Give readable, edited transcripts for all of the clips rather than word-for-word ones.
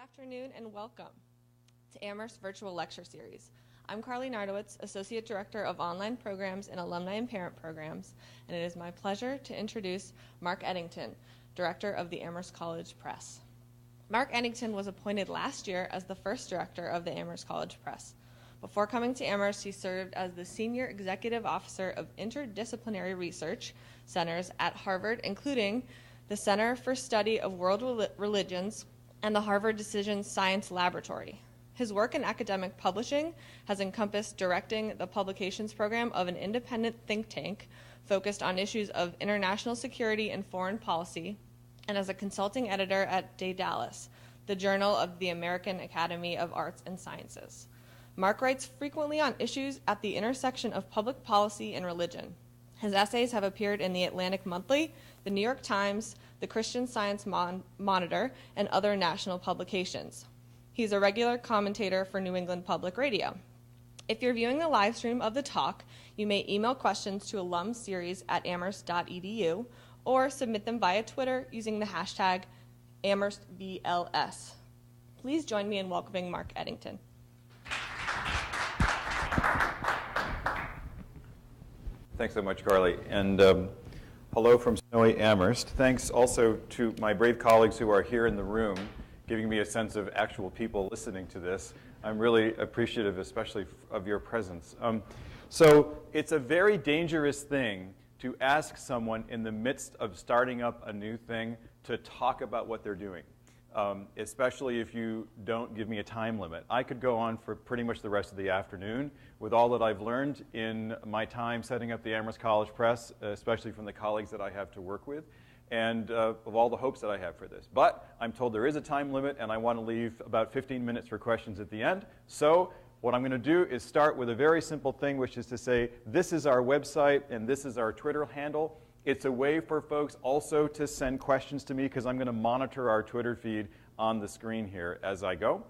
afternoon and welcome to Amherst Virtual Lecture Series. I'm Carly Nardowitz, Associate Director of Online Programs and Alumni and Parent Programs, and it is my pleasure to introduce Mark Edington, Director of the Amherst College Press. Mark Edington was appointed last year as the first director of the Amherst College Press. Before coming to Amherst, he served as the Senior Executive Officer of Interdisciplinary Research Centers at Harvard, including the Center for Study of World Religions and the Harvard Decision Science Laboratory. His work in academic publishing has encompassed directing the publications program of an independent think tank focused on issues of international security and foreign policy, and as a consulting editor at Daedalus, the Journal of the American Academy of Arts and Sciences. Mark writes frequently on issues at the intersection of public policy and religion. His essays have appeared in the Atlantic Monthly, the New York Times, the Christian Science Monitor, and other national publications. He's a regular commentator for New England Public Radio. If you're viewing the live stream of the talk, you may email questions to alumseries@amherst.edu or submit them via Twitter using the hashtag AmherstVLS. Please join me in welcoming Mark Edington. Thanks so much, Carly. And hello from snowy Amherst. Thanks also to my brave colleagues who are here in the room, giving me a sense of actual people listening to this. I'm really appreciative, especially of your presence. So it's a very dangerous thing to ask someone in the midst of starting up a new thing to talk about what they're doing, especially if you don't give me a time limit. I could go on for pretty much the rest of the afternoon with all that I've learned in my time setting up the Amherst College Press, especially from the colleagues that I have to work with, and of all the hopes that I have for this. But I'm told there is a time limit, and I want to leave about 15 minutes for questions at the end. So what I'm going to do is start with a very simple thing, which is to say, this is our website, and this is our Twitter handle. It's a way for folks also to send questions to me, because I'm going to monitor our Twitter feed on the screen here as I go.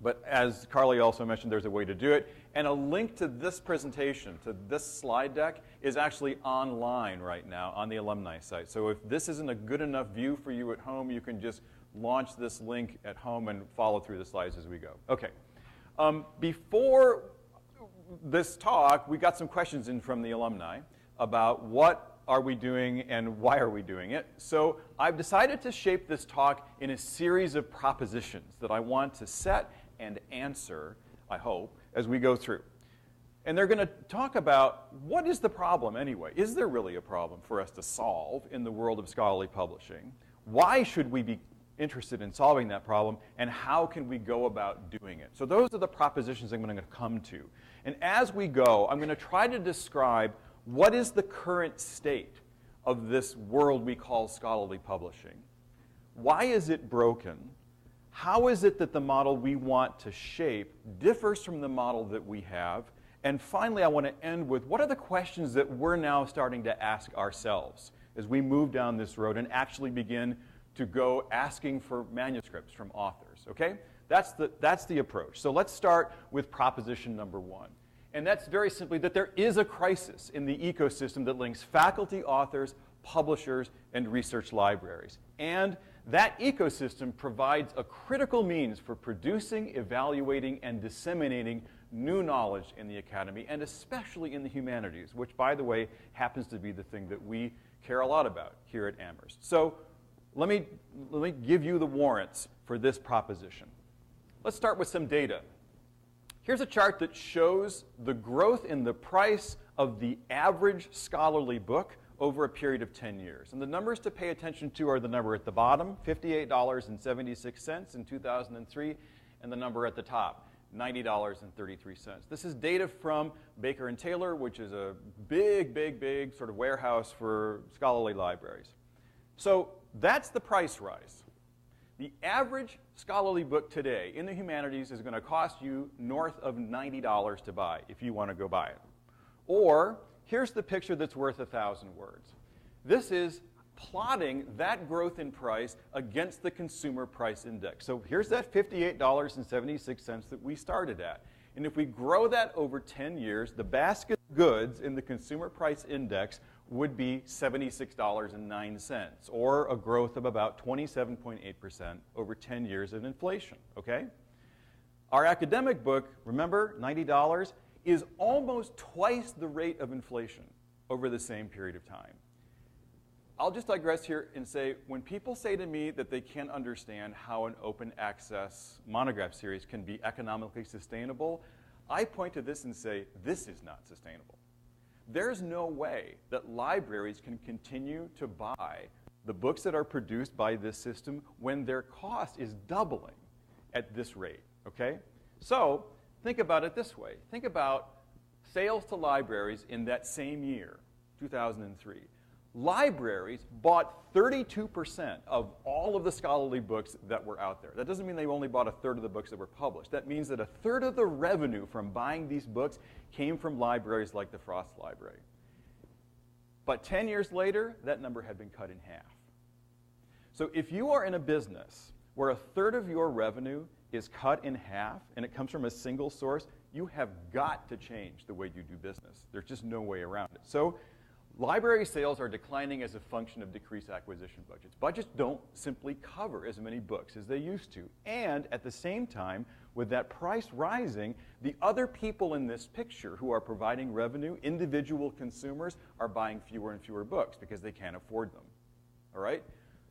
But as Carly also mentioned, there's a way to do it. And a link to this presentation, to this slide deck, is actually online right now on the alumni site. So if this isn't a good enough view for you at home, you can just launch this link at home and follow through the slides as we go. Okay. Before this talk, we got some questions in from the alumni about what are we doing and why are we doing it. So I've decided to shape this talk in a series of propositions that I want to set and answer, I hope, as we go through. And they're going to talk about what is the problem anyway? Is there really a problem for us to solve in the world of scholarly publishing? Why should we be interested in solving that problem, and how can we go about doing it? So those are the propositions I'm going to come to. And as we go, I'm going to try to describe what is the current state of this world we call scholarly publishing. Why is it broken? How is it that the model we want to shape differs from the model that we have? And finally, I want to end with what are the questions that we're now starting to ask ourselves as we move down this road and actually begin to go asking for manuscripts from authors, okay? That's the approach. So let's start with proposition number one. And that's very simply that there is a crisis in the ecosystem that links faculty, authors, publishers, and research libraries. And that ecosystem provides a critical means for producing, evaluating, and disseminating new knowledge in the academy, and especially in the humanities, which, by the way, happens to be the thing that we care a lot about here at Amherst. So let me give you the warrants for this proposition. Let's start with some data. Here's a chart that shows the growth in the price of the average scholarly book over a period of 10 years. And the numbers to pay attention to are the number at the bottom, $58.76 in 2003, and the number at the top, $90.33. This is data from Baker & Taylor, which is a big sort of warehouse for scholarly libraries. So that's the price rise. The average scholarly book today in the humanities is going to cost you north of $90 to buy if you want to go buy it. Or here's the picture that's worth 1,000 words. This is plotting that growth in price against the consumer price index. So here's that $58.76 that we started at. And if we grow that over 10 years, the basket of goods in the consumer price index would be $76.09, or a growth of about 27.8% over 10 years of inflation, okay? Our academic book, remember, $90, is almost twice the rate of inflation over the same period of time. I'll just digress here and say, when people say to me that they can't understand how an open access monograph series can be economically sustainable, I point to this and say, this is not sustainable. There's no way that libraries can continue to buy the books that are produced by this system when their cost is doubling at this rate, okay? So think about it this way. Think about sales to libraries in that same year, 2003. Libraries bought 32% of all of the scholarly books that were out there. That doesn't mean they only bought a third of the books that were published. That means that a third of the revenue from buying these books came from libraries like the Frost Library. But 10 years later, that number had been cut in half. So if you are in a business where a third of your revenue is cut in half and it comes from a single source, you have got to change the way you do business. There's just no way around it. So library sales are declining as a function of decreased acquisition budgets. Budgets don't simply cover as many books as they used to. And at the same time, with that price rising, the other people in this picture who are providing revenue, individual consumers, are buying fewer and fewer books because they can't afford them. All right?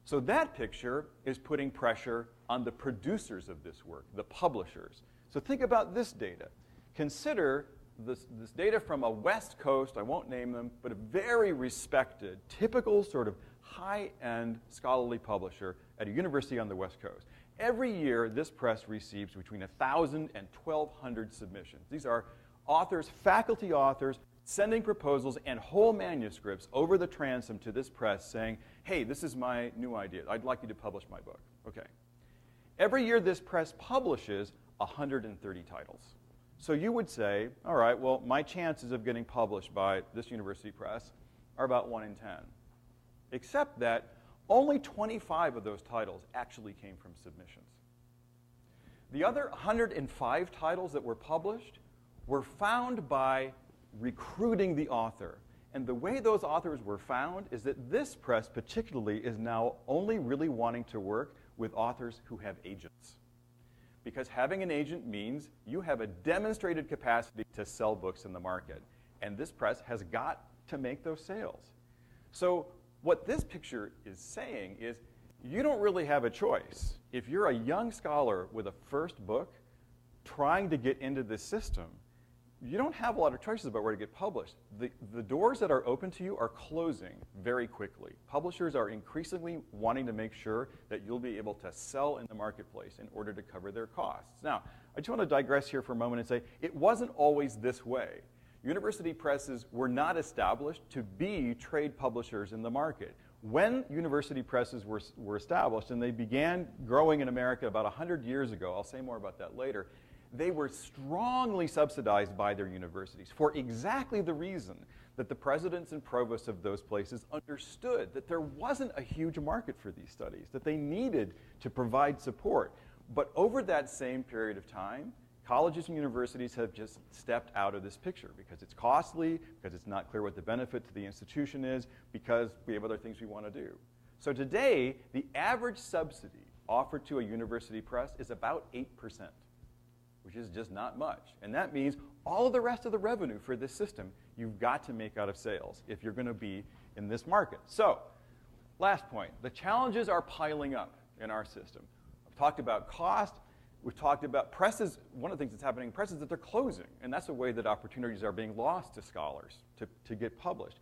So that picture is putting pressure on the producers of this work, the publishers. So think about this data. Consider this data from a West Coast, I won't name them, but a very respected, typical sort of high-end scholarly publisher at a university on the West Coast. Every year, this press receives between 1,000 and 1,200 submissions. These are authors, faculty authors, sending proposals and whole manuscripts over the transom to this press saying, hey, this is my new idea. I'd like you to publish my book. Okay. Every year, this press publishes 130 titles. So you would say, all right, well, my chances of getting published by this university press are about 1 in 10. Except that only 25 of those titles actually came from submissions. The other 105 titles that were published were found by recruiting the author. And the way those authors were found is that this press particularly is now only really wanting to work with authors who have agents. Because having an agent means you have a demonstrated capacity to sell books in the market. And this press has got to make those sales. So what this picture is saying is you don't really have a choice. If you're a young scholar with a first book trying to get into this system, you don't have a lot of choices about where to get published. The doors that are open to you are closing very quickly. Publishers are increasingly wanting to make sure that you'll be able to sell in the marketplace in order to cover their costs. Now, I just want to digress here for a moment and say it wasn't always this way. University presses were not established to be trade publishers in the market. When university presses were established and they began growing in America about 100 years ago, I'll say more about that later, they were strongly subsidized by their universities for exactly the reason that the presidents and provosts of those places understood that there wasn't a huge market for these studies, that they needed to provide support. But over that same period of time, colleges and universities have just stepped out of this picture because it's costly, because it's not clear what the benefit to the institution is, because we have other things we want to do. So today, the average subsidy offered to a university press is about 8%. Which is just not much. And that means all of the rest of the revenue for this system you've got to make out of sales if you're going to be in this market. So, last point, the challenges are piling up in our system. I've talked about cost. We've talked about presses. One of the things that's happening in presses is that they're closing. And that's a way that opportunities are being lost to scholars to get published.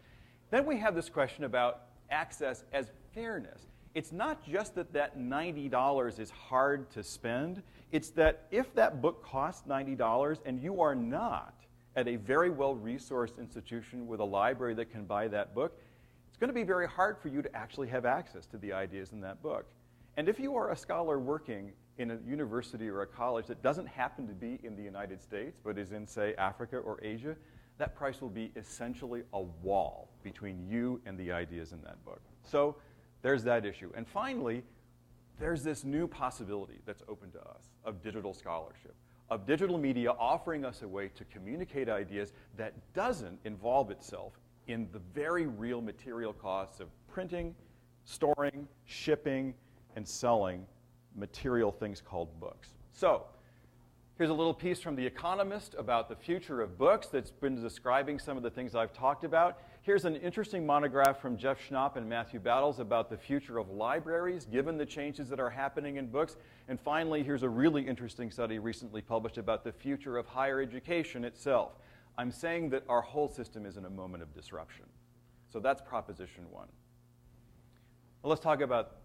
Then we have this question about access as fairness. It's not just that $90 is hard to spend. It's that if that book costs $90 and you are not at a very well-resourced institution with a library that can buy that book, it's going to be very hard for you to actually have access to the ideas in that book. And if you are a scholar working in a university or a college that doesn't happen to be in the United States but is in, say, Africa or Asia, that price will be essentially a wall between you and the ideas in that book. So there's that issue. And finally, there's this new possibility that's open to us of digital scholarship, of digital media offering us a way to communicate ideas that doesn't involve itself in the very real material costs of printing, storing, shipping, and selling material things called books. So, here's a little piece from The Economist about the future of books that's been describing some of the things I've talked about. Here's an interesting monograph from Jeff Schnapp and Matthew Battles about the future of libraries, given the changes that are happening in books. And finally, here's a really interesting study recently published about the future of higher education itself. I'm saying that our whole system is in a moment of disruption. So that's proposition one. Well, let's talk about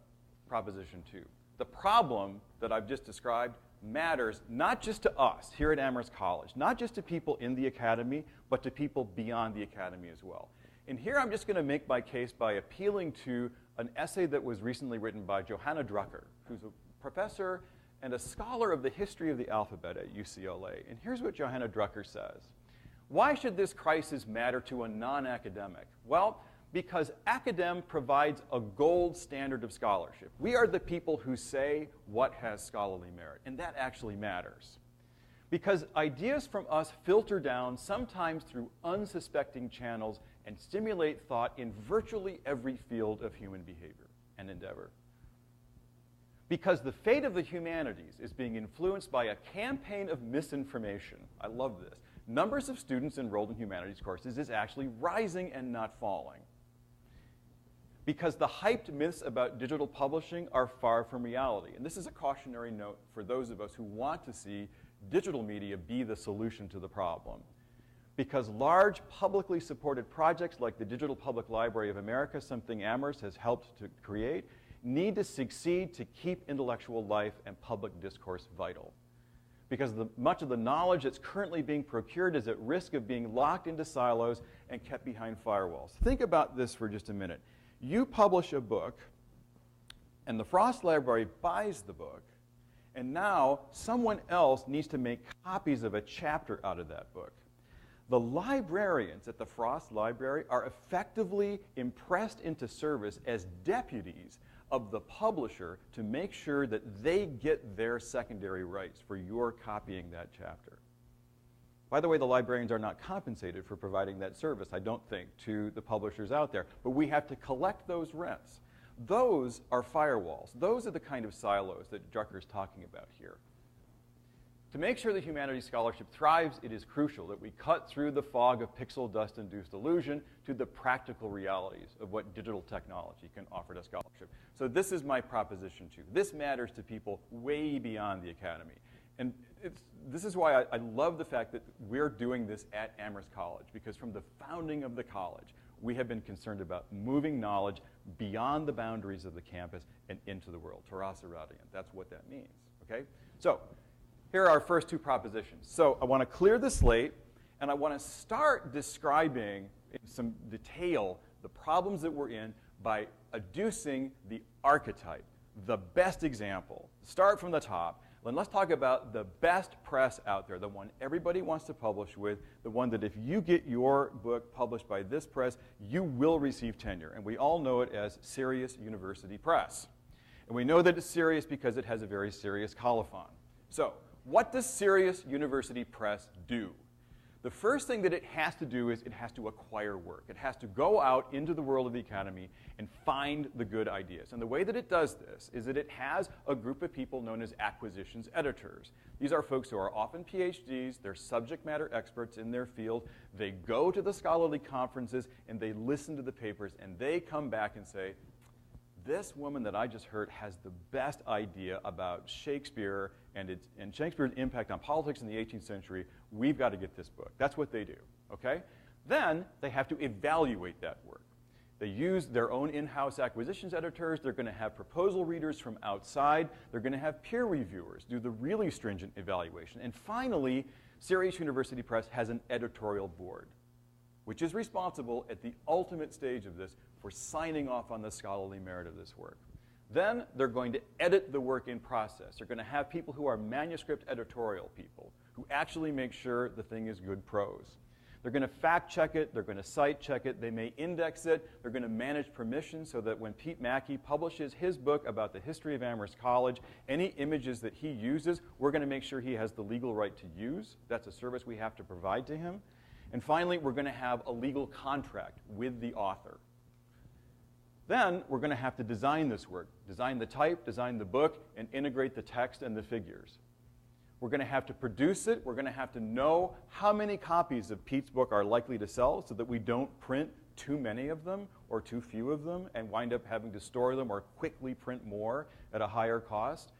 proposition two. The problem that I've just described matters not just to us here at Amherst College, not just to people in the academy, but to people beyond the academy as well. And here I'm just going to make my case by appealing to an essay that was recently written by Johanna Drucker, who's a professor and a scholar of the history of the alphabet at UCLA. And here's what Johanna Drucker says. Why should this crisis matter to a non-academic? Well, because academe provides a gold standard of scholarship. We are the people who say what has scholarly merit, and that actually matters. Because ideas from us filter down, sometimes through unsuspecting channels, and stimulate thought in virtually every field of human behavior and endeavor. Because the fate of the humanities is being influenced by a campaign of misinformation. I love this. Numbers of students enrolled in humanities courses is actually rising and not falling. Because the hyped myths about digital publishing are far from reality. And this is a cautionary note for those of us who want to see digital media be the solution to the problem. Because large, publicly supported projects like the Digital Public Library of America, something Amherst has helped to create, need to succeed to keep intellectual life and public discourse vital. Because much of the knowledge that's currently being procured is at risk of being locked into silos and kept behind firewalls. Think about this for just a minute. You publish a book, and the Frost Library buys the book, and now someone else needs to make copies of a chapter out of that book. The librarians at the Frost Library are effectively impressed into service as deputies of the publisher to make sure that they get their secondary rights for your copying that chapter. By the way, the librarians are not compensated for providing that service, I don't think, to the publishers out there. But we have to collect those rents. Those are firewalls. Those are the kind of silos that Drucker is talking about here. To make sure that humanities scholarship thrives, it is crucial that we cut through the fog of pixel dust-induced illusion to the practical realities of what digital technology can offer to scholarship. So this is my proposition two. This matters to people way beyond the academy. And this is why I love the fact that we're doing this at Amherst College, because from the founding of the college, we have been concerned about moving knowledge beyond the boundaries of the campus and into the world. Terasa Radiant, that's what that means, okay? So here are our first two propositions. So I want to clear the slate, and I want to start describing in some detail the problems that we're in by adducing the archetype, the best example. Start from the top. And let's talk about the best press out there, the one everybody wants to publish with, the one that if you get your book published by this press, you will receive tenure. And we all know it as Sirius University Press. And we know that it's serious because it has a very serious colophon. So what does Sirius University Press do? The first thing that it has to do is it has to acquire work. It has to go out into the world of the academy and find the good ideas. And the way that it does this is that it has a group of people known as acquisitions editors. These are folks who are often PhDs, they're subject matter experts in their field. They go to the scholarly conferences and they listen to the papers and they come back and say, this woman that I just heard has the best idea about Shakespeare and Shakespeare's impact on politics in the 18th century. We've got to get this book. That's what they do, okay? Then they have to evaluate that work. They use their own in-house acquisitions editors. They're going to have proposal readers from outside. They're going to have peer reviewers do the really stringent evaluation. And finally, Sirius University Press has an editorial board, which is responsible at the ultimate stage of this for signing off on the scholarly merit of this work. Then they're going to edit the work in process. They're going to have people who are manuscript editorial people who actually make sure the thing is good prose. They're going to fact check it. They're going to cite check it. They may index it. They're going to manage permission so that when Pete Mackey publishes his book about the history of Amherst College, any images that he uses, we're going to make sure he has the legal right to use. That's a service we have to provide to him. And finally, we're going to have a legal contract with the author. Then we're going to have to design this work, design the type, design the book, and integrate the text and the figures. We're going to have to produce it. We're going to have to know how many copies of Pete's book are likely to sell so that we don't print too many of them or too few of them and wind up having to store them or quickly print more at a higher cost.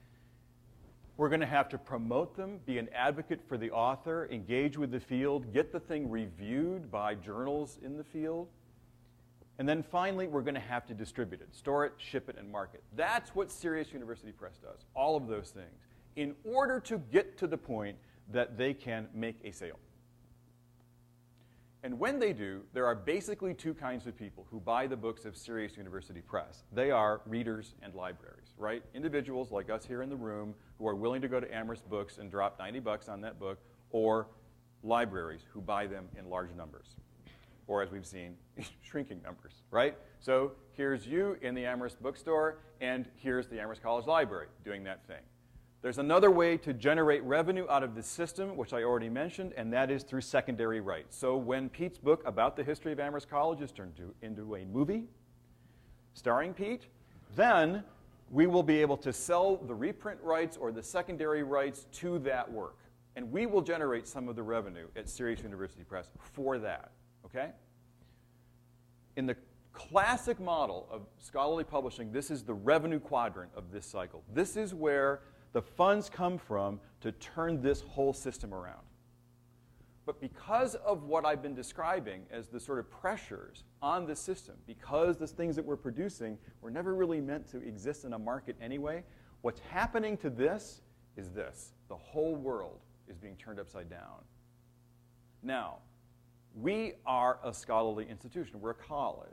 We're going to have to promote them, be an advocate for the author, engage with the field, get the thing reviewed by journals in the field. And then finally, we're going to have to distribute it, store it, ship it, and market. That's what Sirius University Press does, all of those things, in order to get to the point that they can make a sale. And when they do, there are basically two kinds of people who buy the books of Sirius University Press. They are readers and libraries, right? Individuals like us here in the room who are willing to go to Amherst Books and drop $90 on that book, or libraries who buy them in large numbers, or as we've seen, shrinking numbers, right? So here's you in the Amherst bookstore, and here's the Amherst College Library doing that thing. There's another way to generate revenue out of this system, which I already mentioned, and that is through secondary rights. So when Pete's book about the history of Amherst College is turned into a movie starring Pete, then we will be able to sell the reprint rights or the secondary rights to that work. And we will generate some of the revenue at Sirius University Press for that, okay? In the classic model of scholarly publishing, this is the revenue quadrant of this cycle. This is where the funds come from to turn this whole system around. But because of what I've been describing as the sort of pressures on the system, because the things that we're producing were never really meant to exist in a market anyway, what's happening to this is this. The whole world is being turned upside down. Now, we are a scholarly institution. We're a college.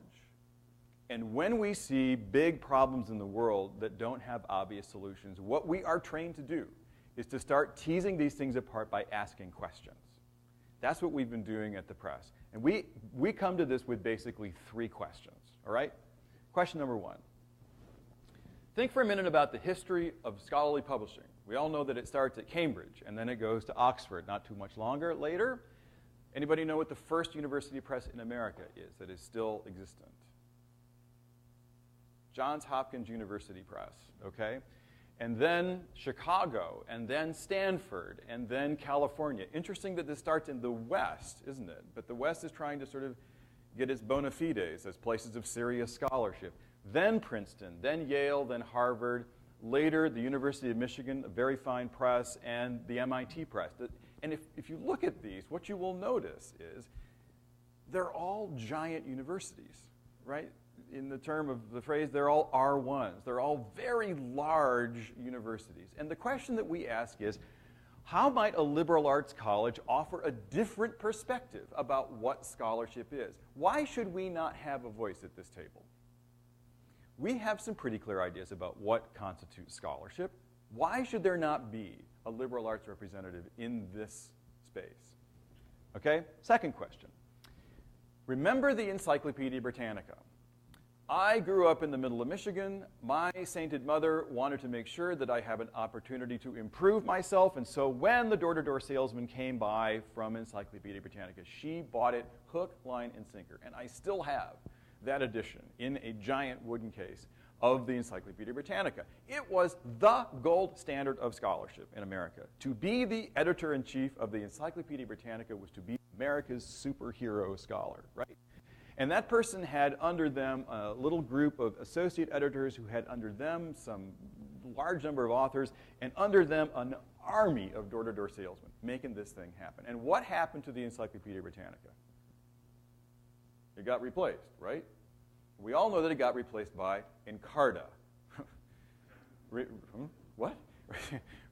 And when we see big problems in the world that don't have obvious solutions, what we are trained to do is to start teasing these things apart by asking questions. That's what we've been doing at the press. And we come to this with basically three questions, all right? Question number one. Think for a minute about the history of scholarly publishing. We all know that it starts at Cambridge, and then it goes to Oxford not too much longer later. Anybody know what the first university press in America is that is still existent? Johns Hopkins University Press, okay? And then Chicago, and then Stanford, and then California. Interesting that this starts in the West, isn't it? But the West is trying to sort of get its bona fides as places of serious scholarship. Then Princeton, then Yale, then Harvard. Later, the University of Michigan, a very fine press, and the MIT Press. And if you look at these, what you will notice is they're all giant universities, right? In the term of the phrase, they're all R1s. They're all very large universities. And the question that we ask is, how might a liberal arts college offer a different perspective about what scholarship is? Why should we not have a voice at this table? We have some pretty clear ideas about what constitutes scholarship. Why should there not be a liberal arts representative in this space? Okay, second question. Remember the Encyclopedia Britannica. I grew up in the middle of Michigan. My sainted mother wanted to make sure that I have an opportunity to improve myself, and so when the door-to-door salesman came by from Encyclopedia Britannica, she bought it hook, line, and sinker. And I still have that edition in a giant wooden case of the Encyclopedia Britannica. It was the gold standard of scholarship in America. To be the editor-in-chief of the Encyclopedia Britannica was to be America's superhero scholar, right? And that person had under them a little group of associate editors who had under them some large number of authors, and under them an army of door-to-door salesmen making this thing happen. And what happened to the Encyclopedia Britannica? It got replaced, right? We all know that it got replaced by Encarta. What?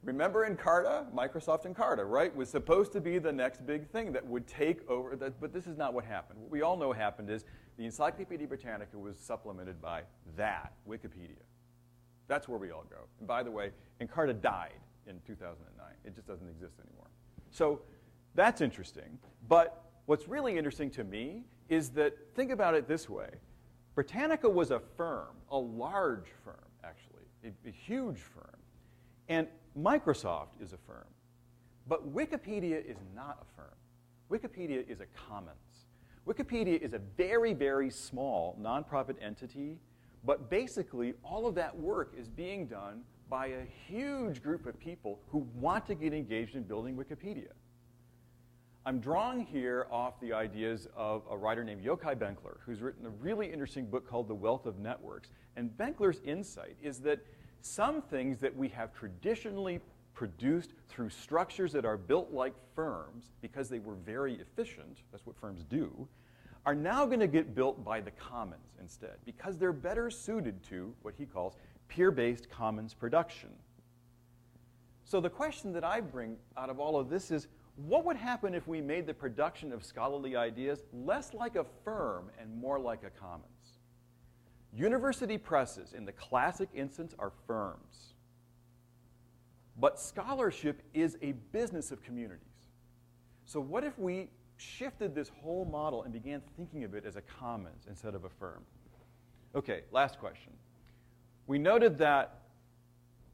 Remember Encarta? Microsoft Encarta, right? Was supposed to be the next big thing that would take over, but this is not what happened. What we all know happened is the Encyclopedia Britannica was supplemented by that, Wikipedia. That's where we all go. And by the way, Encarta died in 2009. It just doesn't exist anymore. So that's interesting. But what's really interesting to me is that, think about it this way. Britannica was a firm, a large firm, actually, a huge firm. And Microsoft is a firm. But Wikipedia is not a firm. Wikipedia is a commons. Wikipedia is a very, very small nonprofit entity, but basically all of that work is being done by a huge group of people who want to get engaged in building Wikipedia. I'm drawing here off the ideas of a writer named Yochai Benkler, who's written a really interesting book called The Wealth of Networks. And Benkler's insight is that some things that we have traditionally produced through structures that are built like firms, because they were very efficient, that's what firms do, are now going to get built by the commons instead, because they're better suited to what he calls peer-based commons production. So the question that I bring out of all of this is, what would happen if we made the production of scholarly ideas less like a firm and more like a commons? University presses, in the classic instance, are firms. But scholarship is a business of communities. So what if we shifted this whole model and began thinking of it as a commons instead of a firm? Okay, last question. We noted that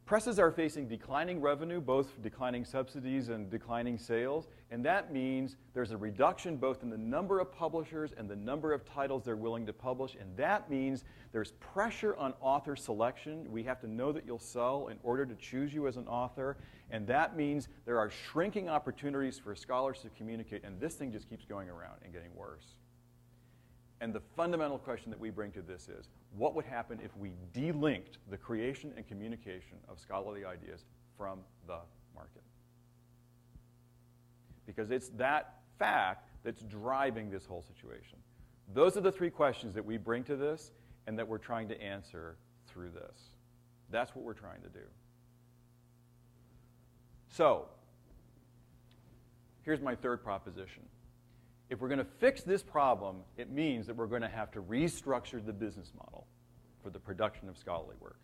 presses are facing declining revenue, both declining subsidies and declining sales, and that means there's a reduction both in the number of publishers and the number of titles they're willing to publish, and that means there's pressure on author selection. We have to know that you'll sell in order to choose you as an author, and that means there are shrinking opportunities for scholars to communicate, and this thing just keeps going around and getting worse. And the fundamental question that we bring to this is, what would happen if we delinked the creation and communication of scholarly ideas from the market? Because it's that fact that's driving this whole situation. Those are the three questions that we bring to this and that we're trying to answer through this. That's what we're trying to do. So, here's my third proposition. If we're going to fix this problem, it means that we're going to have to restructure the business model for the production of scholarly work.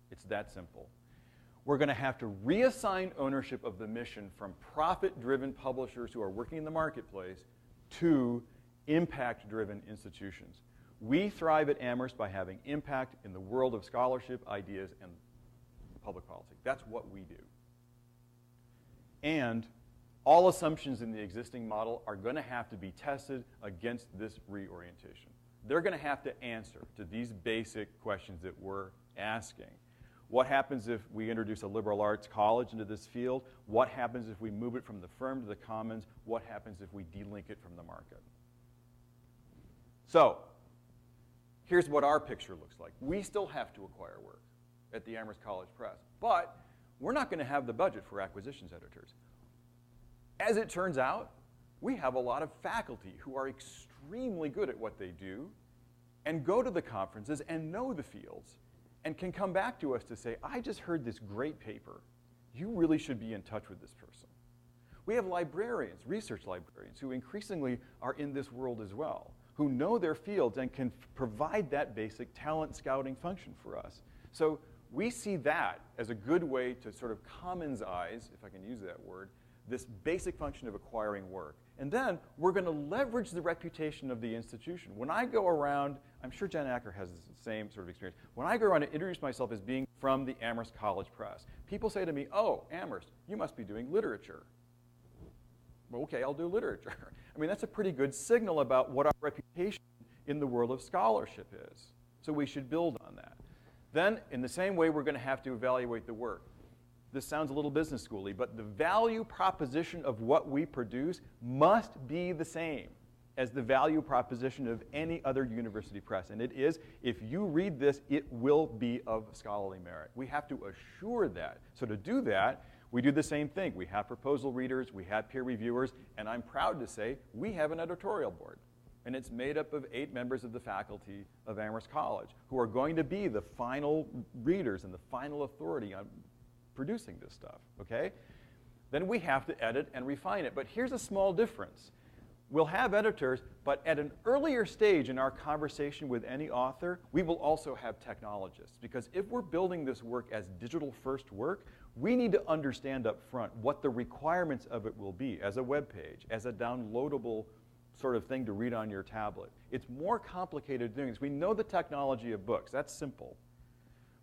It's that simple. We're going to have to reassign ownership of the mission from profit-driven publishers who are working in the marketplace to impact-driven institutions. We thrive at Amherst by having impact in the world of scholarship, ideas, and public policy. That's what we do. And all assumptions in the existing model are going to have to be tested against this reorientation. They're going to have to answer to these basic questions that we're asking. What happens if we introduce a liberal arts college into this field? What happens if we move it from the firm to the commons? What happens if we delink it from the market? So, here's what our picture looks like. We still have to acquire work at the Amherst College Press, but we're not going to have the budget for acquisitions editors. As it turns out, we have a lot of faculty who are extremely good at what they do and go to the conferences and know the fields and can come back to us to say, I just heard this great paper. You really should be in touch with this person. We have librarians, research librarians, who increasingly are in this world as well, who know their fields and can provide that basic talent scouting function for us. So we see that as a good way to sort of commons-ize, if I can use that word, this basic function of acquiring work. And then we're going to leverage the reputation of the institution. When I go around, I'm sure Jen Acker has the same sort of experience. When I go around and introduce myself as being from the Amherst College Press, people say to me, oh, Amherst, you must be doing literature. Well, okay, I'll do literature. I mean, that's a pretty good signal about what our reputation in the world of scholarship is. So we should build on that. Then, in the same way, we're going to have to evaluate the work. This sounds a little business schooly, but the value proposition of what we produce must be the same as the value proposition of any other university press. And it is, if you read this, it will be of scholarly merit. We have to assure that. So to do that, we do the same thing. We have proposal readers, we have peer reviewers, and I'm proud to say we have an editorial board. And it's made up of 8 members of the faculty of Amherst College who are going to be the final readers and the final authority on producing this stuff, okay? Then we have to edit and refine it. But here's a small difference. We'll have editors, but at an earlier stage in our conversation with any author, we will also have technologists. Because if we're building this work as digital-first work, we need to understand up front what the requirements of it will be as a web page, as a downloadable sort of thing to read on your tablet. It's more complicated doing this. We know the technology of books. That's simple.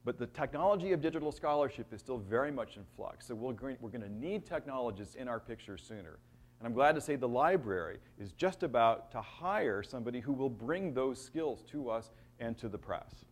But the technology of digital scholarship is still very much in flux. So we're going to need technologists in our picture sooner. And I'm glad to say the library is just about to hire somebody who will bring those skills to us and to the press.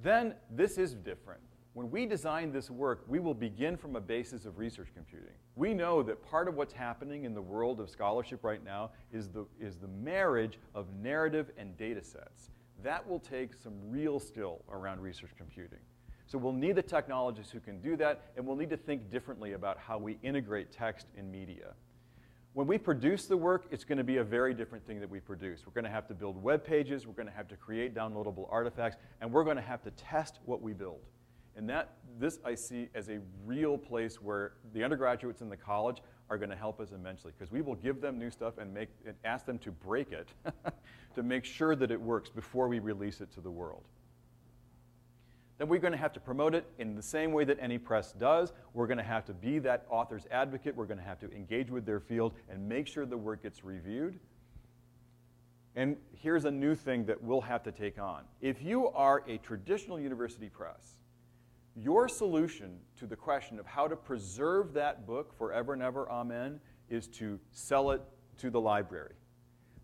Then this is different. When we design this work, we will begin from a basis of research computing. We know that part of what's happening in the world of scholarship right now is the marriage of narrative and data sets. That will take some real skill around research computing. So we'll need the technologists who can do that, and we'll need to think differently about how we integrate text in media. When we produce the work, it's going to be a very different thing that we produce. We're going to have to build web pages, we're going to have to create downloadable artifacts, and we're going to have to test what we build. And this I see as a real place where the undergraduates in the college are going to help us immensely, because we will give them new stuff and ask them to break it to make sure that it works before we release it to the world. Then we're going to have to promote it in the same way that any press does. We're going to have to be that author's advocate. We're going to have to engage with their field and make sure the work gets reviewed. And here's a new thing that we'll have to take on. If you are a traditional university press, your solution to the question of how to preserve that book forever and ever, amen, is to sell it to the library.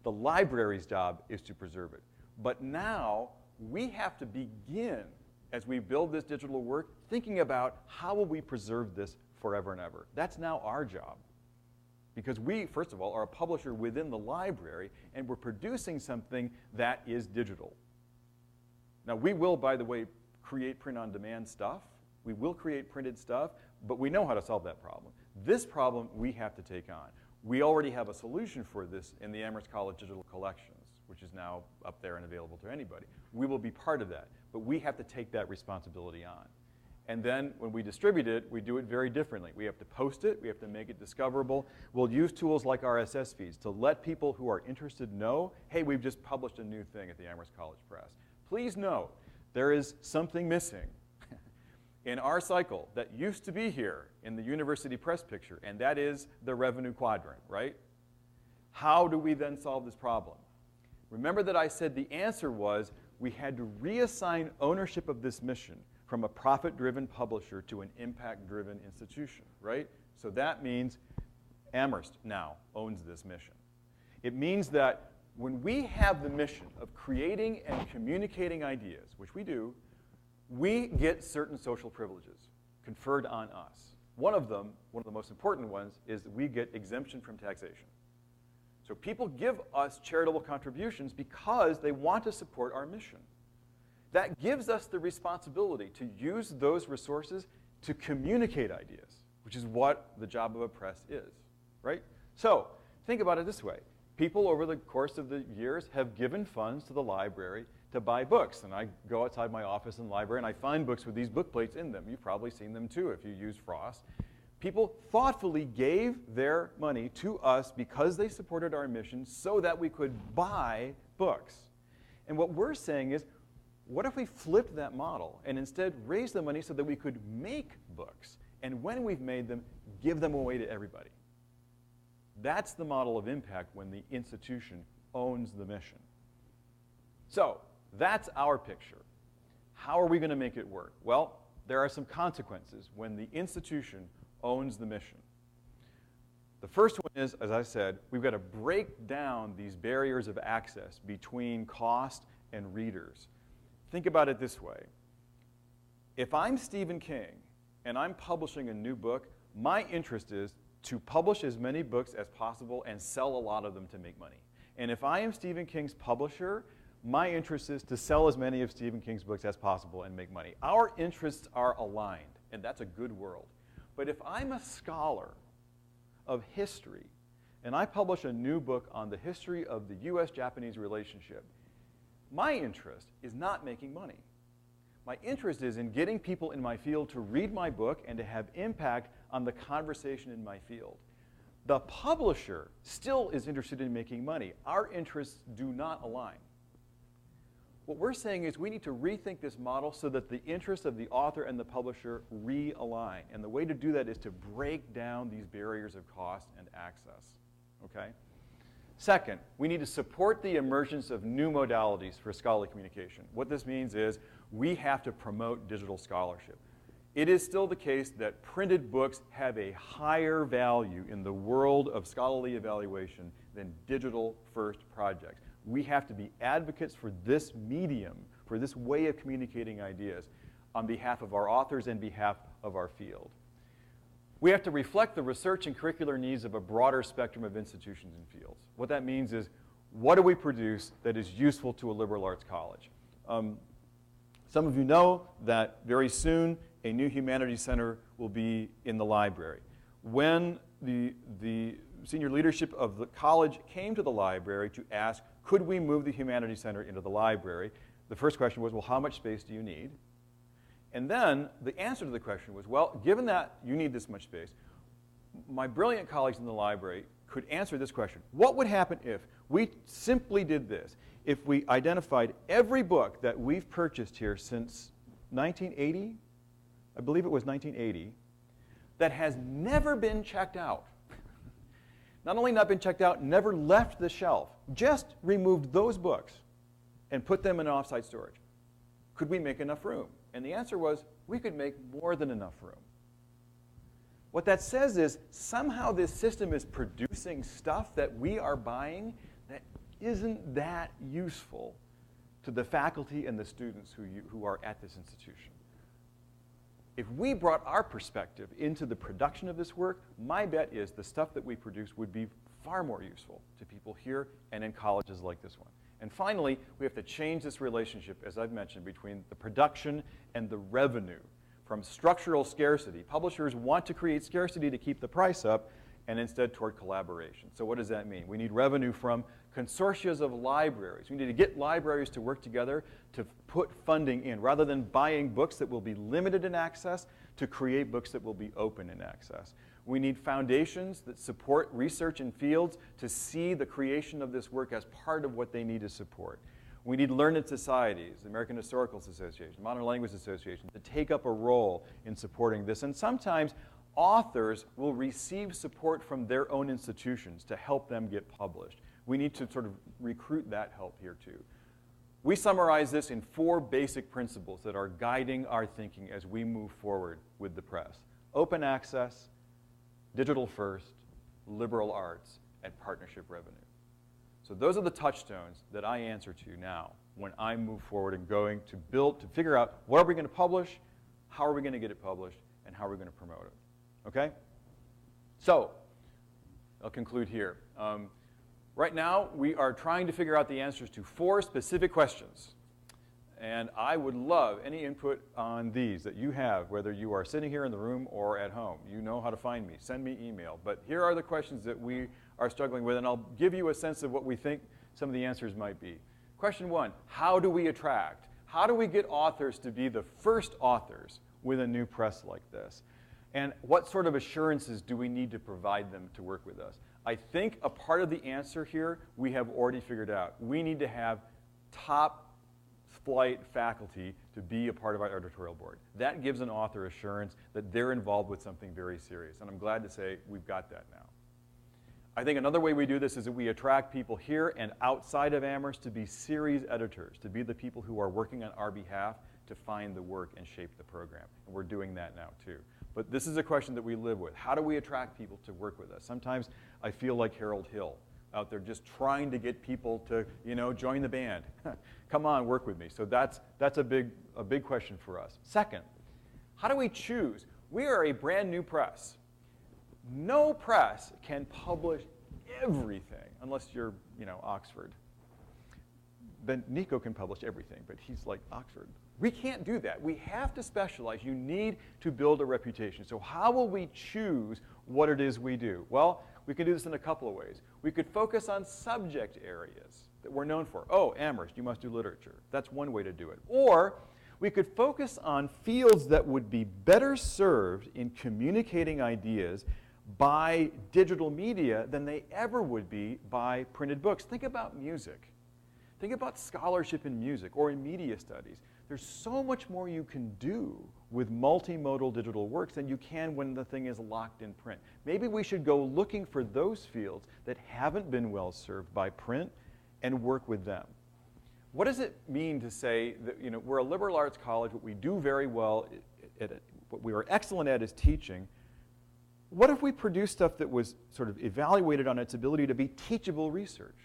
The library's job is to preserve it. But now we have to begin, as we build this digital work, thinking about how will we preserve this forever and ever. That's now our job. Because we, first of all, are a publisher within the library, and we're producing something that is digital. Now, we will, by the way, create print-on-demand stuff. We will create printed stuff, but we know how to solve that problem. This problem we have to take on. We already have a solution for this in the Amherst College Digital Collections, which is now up there and available to anybody. We will be part of that, but we have to take that responsibility on. And then when we distribute it, we do it very differently. We have to post it, we have to make it discoverable. We'll use tools like RSS feeds to let people who are interested know, hey, we've just published a new thing at the Amherst College Press. Please note, there is something missing in our cycle that used to be here in the university press picture, and that is the revenue quadrant, right? How do we then solve this problem? Remember that I said the answer was we had to reassign ownership of this mission from a profit-driven publisher to an impact-driven institution, right? So that means Amherst now owns this mission. It means that when we have the mission of creating and communicating ideas, which we do, we get certain social privileges conferred on us. One of them, one of the most important ones, is that we get exemption from taxation. So people give us charitable contributions because they want to support our mission. That gives us the responsibility to use those resources to communicate ideas, which is what the job of a press is, right? So think about it this way. People over the course of the years have given funds to the library to buy books. And I go outside my office in the library and I find books with these book plates in them. You've probably seen them too if you use Frost. People thoughtfully gave their money to us because they supported our mission so that we could buy books. And what we're saying is, what if we flipped that model and instead raised the money so that we could make books? And when we've made them, give them away to everybody. That's the model of impact when the institution owns the mission. So that's our picture. How are we going to make it work? Well, there are some consequences when the institution owns the mission. The first one is, as I said, we've got to break down these barriers of access between cost and readers. Think about it this way. If I'm Stephen King and I'm publishing a new book, my interest is to publish as many books as possible and sell a lot of them to make money. And if I am Stephen King's publisher, my interest is to sell as many of Stephen King's books as possible and make money. Our interests are aligned, and that's a good world. But if I'm a scholar of history and I publish a new book on the history of the US-Japanese relationship, my interest is not making money. My interest is in getting people in my field to read my book and to have impact on the conversation in my field. The publisher still is interested in making money. Our interests do not align. What we're saying is we need to rethink this model so that the interests of the author and the publisher realign. And the way to do that is to break down these barriers of cost and access. Okay? Second, we need to support the emergence of new modalities for scholarly communication. What this means is we have to promote digital scholarship. it is still the case that printed books have a higher value in the world of scholarly evaluation than digital-first projects. We have to be advocates for this medium, for this way of communicating ideas on behalf of our authors and behalf of our field. We have to reflect the research and curricular needs of a broader spectrum of institutions and fields. What that means is, what do we produce that is useful to a liberal arts college? Some of you know that very soon a new humanities center will be in the library. When the senior leadership of the college came to the library to ask, could we move the humanities center into the library, the first question was, well, how much space do you need? And then the answer to the question was, well, given that you need this much space, my brilliant colleagues in the library could answer this question. What would happen if we simply did this? If we identified every book that we've purchased here since 1980, I believe it was 1980, that has never been checked out. Not only not been checked out, never left the shelf, just removed those books and put them in offsite storage. Could we make enough room? And the answer was, we could make more than enough room. What that says is, somehow this system is producing stuff that we are buying that isn't that useful to the faculty and the students who are at this institution. If we brought our perspective into the production of this work, my bet is the stuff that we produce would be far more useful to people here and in colleges like this one. And finally, we have to change this relationship, as I've mentioned, between the production and the revenue. From structural scarcity, publishers want to create scarcity to keep the price up, and instead toward collaboration. So what does that mean? We need revenue from consortia of libraries. We need to get libraries to work together to put funding in, rather than buying books that will be limited in access, to create books that will be open in access. We need foundations that support research in fields to see the creation of this work as part of what they need to support. We need learned societies, the American Historical Association, Modern Language Association, to take up a role in supporting this. And sometimes authors will receive support from their own institutions to help them get published. We need to sort of recruit that help here too. We summarize this in 4 basic principles that are guiding our thinking as we move forward with the press: open access, digital first, liberal arts, and partnership revenue. So those are the touchstones that I answer to now when I move forward and going to build, to figure out what are we going to publish, how are we going to get it published, and how are we going to promote it. Okay? So, I'll conclude here. Right now, we are trying to figure out the answers to 4 specific questions. And I would love any input on these that you have, whether you are sitting here in the room or at home. You know how to find me. Send me email. But here are the questions that we are struggling with, and I'll give you a sense of what we think some of the answers might be. Question 1, how do we attract? How do we get authors to be the first authors with a new press like this? And what sort of assurances do we need to provide them to work with us? I think a part of the answer here we have already figured out. We need to have top flight faculty to be a part of our editorial board. That gives an author assurance that they're involved with something very serious. And I'm glad to say we've got that now. I think another way we do this is that we attract people here and outside of Amherst to be series editors, to be the people who are working on our behalf to find the work and shape the program. And we're doing that now too. But this is a question that we live with. How do we attract people to work with us? Sometimes I feel like Harold Hill out there just trying to get people to, join the band. Come on, work with me. So that's a big question for us. Second, how do we choose? We are a brand new press. No press can publish everything unless you're, Oxford. Then Nico can publish everything, but he's like Oxford. We can't do that. We have to specialize. You need to build a reputation. So how will we choose what it is we do? Well, we can do this in a couple of ways. We could focus on subject areas that we're known for. Oh, Amherst, you must do literature. That's one way to do it. Or we could focus on fields that would be better served in communicating ideas by digital media than they ever would be by printed books. Think about music. Think about scholarship in music or in media studies. There's so much more you can do with multimodal digital works than you can when the thing is locked in print. Maybe we should go looking for those fields that haven't been well served by print and work with them. What does it mean to say that we're a liberal arts college, but we do very well what we are excellent at is teaching. What if we produced stuff that was sort of evaluated on its ability to be teachable research?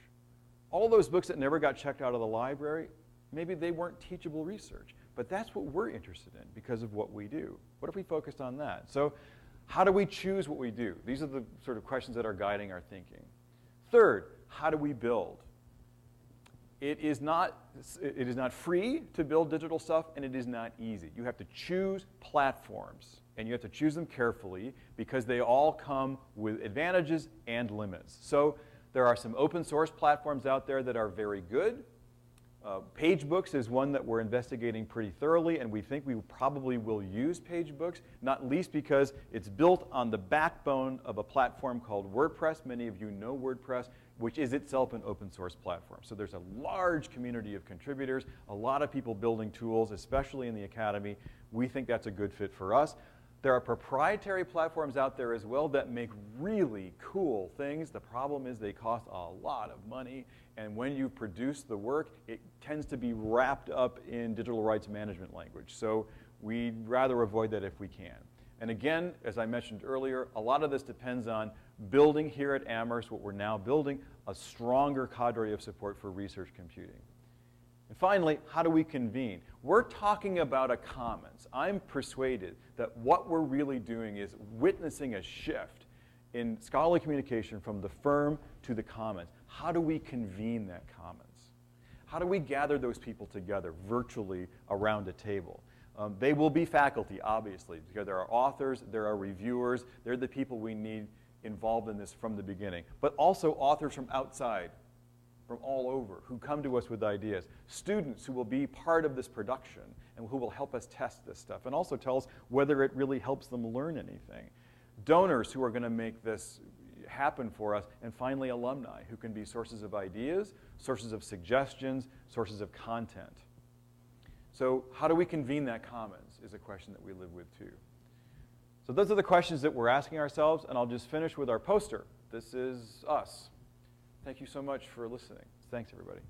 All those books that never got checked out of the library, maybe they weren't teachable research. But that's what we're interested in because of what we do. What if we focused on that? So how do we choose what we do? These are the sort of questions that are guiding our thinking. Third, how do we build? It is not free to build digital stuff, and it is not easy. You have to choose platforms, and you have to choose them carefully because they all come with advantages and limits. So there are some open source platforms out there that are very good. PageBooks is one that we're investigating pretty thoroughly, and we think we probably will use PageBooks, not least because it's built on the backbone of a platform called WordPress. Many of you know WordPress, which is itself an open source platform. So there's a large community of contributors, a lot of people building tools, especially in the academy. We think that's a good fit for us. There are proprietary platforms out there as well that make really cool things. The problem is they cost a lot of money, and when you produce the work, it tends to be wrapped up in digital rights management language. So we'd rather avoid that if we can. And again, as I mentioned earlier, a lot of this depends on building here at Amherst, what we're now building, a stronger cadre of support for research computing. And finally, how do we convene? We're talking about a commons. I'm persuaded that what we're really doing is witnessing a shift in scholarly communication from the firm to the commons. How do we convene that commons? How do we gather those people together virtually around a table? They will be faculty, obviously, because there are authors, there are reviewers, they're the people we need involved in this from the beginning, but also authors from outside, from all over, who come to us with ideas, students who will be part of this production and who will help us test this stuff and also tell us whether it really helps them learn anything, donors who are going to make this happen for us, and finally alumni who can be sources of ideas, sources of suggestions, sources of content. So how do we convene that commons is a question that we live with too. So those are the questions that we're asking ourselves, and I'll just finish with our poster. This is us. Thank you so much for listening. Thanks, everybody.